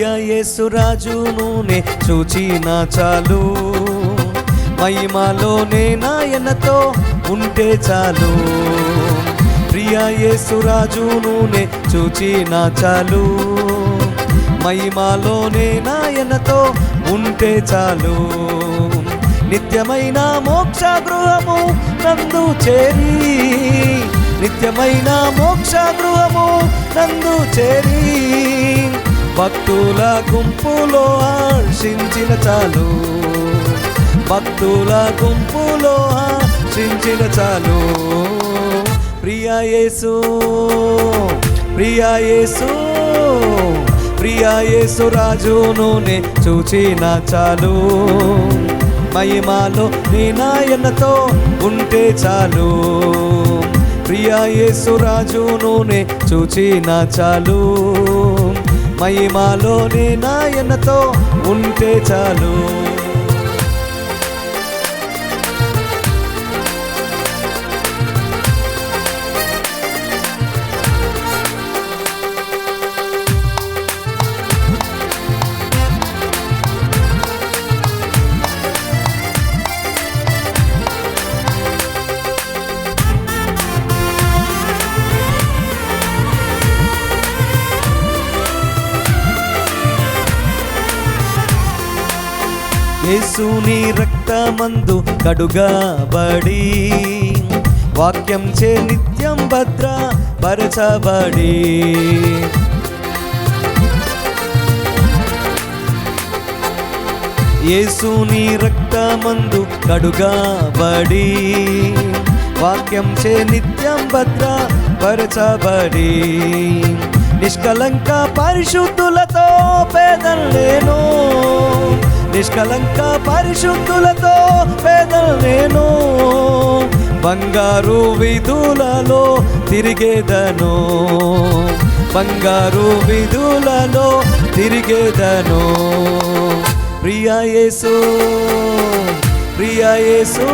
ప్రియ యేసురాజు నూనె చూచిన చాలు, మహిమలోనే నాయనతో ఉంటే చాలు. ప్రియ యేసురాజు నూనె చూచిన చాలు, మహిమలోనే నాయనతో ఉంటే చాలు. నిత్యమైన మోక్ష గృహము నందు చేరి, నిత్యమైన మోక్ష గృహము నందు చేరి, భక్తుల గుంపులో హర్షించిన చాలు, భక్తుల గుంపులో హర్షించిన చాలు. ప్రియ యేసు, ప్రియ యేసు, ప్రియ యేసురాజు నూనె చూచిన చాలు, మహిమలో నీ నాయనతో ఉంటే చాలు. ప్రియ యేసురాజు నూనె చూచిన చాలు, మహిమలో నీ నాయనతో ఉంటే చాలు. యేసుని రక్తమందు కడుగబడి, వాక్యం చే నిత్యం భద్రపరచబడి, యేసుని రక్తమందు కడుగబడి, వాక్యం చే నిత్యం భద్రపరచబడి, నిష్కలంక పరిశుద్ధులతో పేదలేను, నిష్కలంక పరిశుద్ధులతో పేదలేను, బంగారు వీధులలో తిరిగేదను, బంగారు వీధులలో తిరిగేదను. ప్రియ యేసు, ప్రియ యేసు,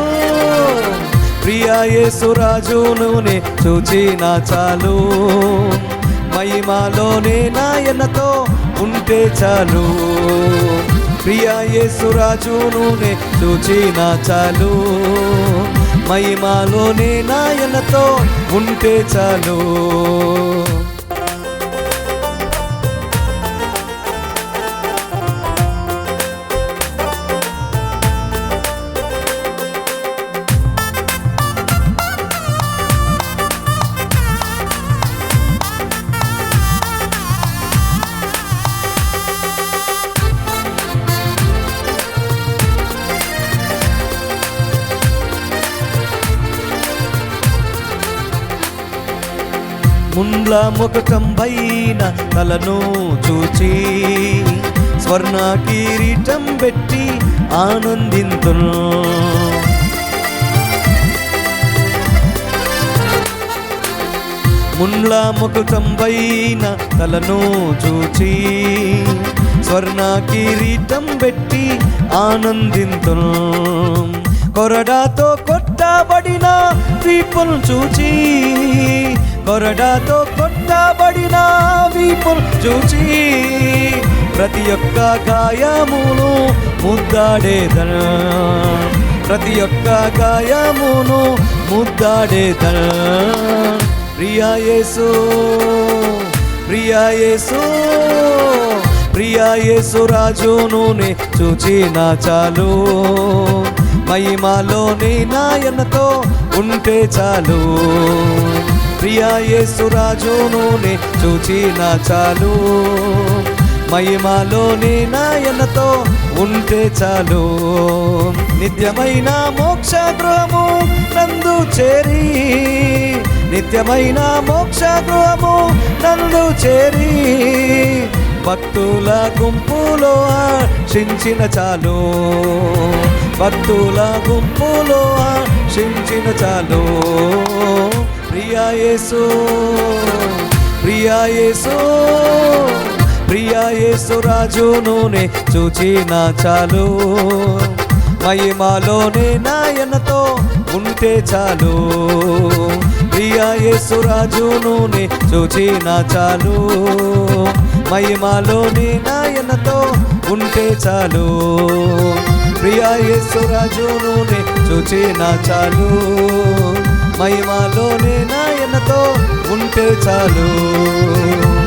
ప్రియ యేసురాజు నూనె చూచిన చాలు, మహిమలోనే నాయనతో ఉంటే చాలు. ప్రియ యేసురాజు నూనె చూచిన చాలు, మహిమలోనే నాయనతో ఉంటే చాలు. ముండ్ల ముఖకంబైన తలను చూచి, స్వర్ణ కిరీటం పెట్టి ఆనందింతును, ముండ్ల ముఖకంబైన తలను చూచి, స్వర్ణ కిరీటం పెట్టి ఆనందింతును, కొరడాతో కొట్టబడిన వీపును చూచి, కొరడాతో కొట్టబడిన వీపును చూచి, ప్రతి ఒక్క గాయమును ముద్దాడేదను, ప్రతి ఒక్క గాయమును ముద్దాడేదను. ప్రియ యేసు, ప్రియ యేసు, ప్రియ యేసురాజు నూనె చూచిన చాలు, మహిమలోని నాయనతో ఉంటే చాలు. ప్రియ యేసురాజు నూనె చూచిన చాలు, మహిమలోని నాయనతో ఉంటే చాలు. నిత్యమైన మోక్ష గృహము నందు చేరి, నిత్యమైన మోక్ష గృహము నందు చేరి, భక్తుల గుంపులో హర్షించిన చాలు, భక్తుల గుంపులో హర్షించిన చాలు. ప్రియ యేసు, ప్రియ యేసు, ప్రియ యేసురాజు నూనె చూచిన చాలు, మహిమలోనే నాయనతో ఉంటే చాలు. ప్రియ యేసురాజు నూనె చూచిన చాలు, మహిమలోని నాయనతో ఉంటే చాలు. ప్రియా యేసు రాజును నే చూచిన చాలు. మహిమలోని నాయనతో ఉంటే చాలు.